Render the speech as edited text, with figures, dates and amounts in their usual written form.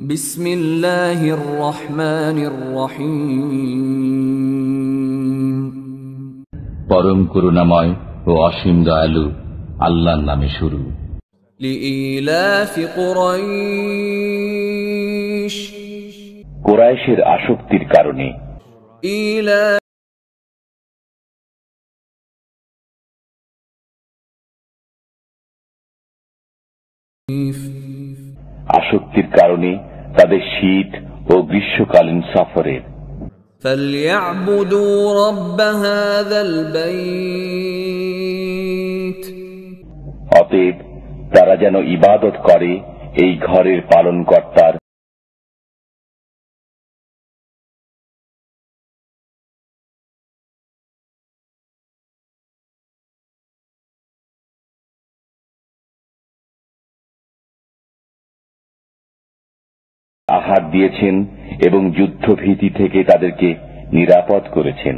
বিসমিল্লাহির রহমানির রহিম। পরম করুণাময় ও অসীম দয়ালু আল্লাহর নামে শুরু। লিইলাফি কুরাইশ, কুরাইশের আসক্তির কারণে। আসক্তির কারণে তাদের শীত ও গ্রীষ্মকালীন সফরের। ফালইয়াবুদু রাব্ব হাযাল বাইত, অতএব তারা যেন ইবাদত করে এই ঘরের পালনকর্তার। আহার দিয়েছেন এবং যুদ্ধভীতি থেকে তাদেরকে নিরাপদ করেছেন।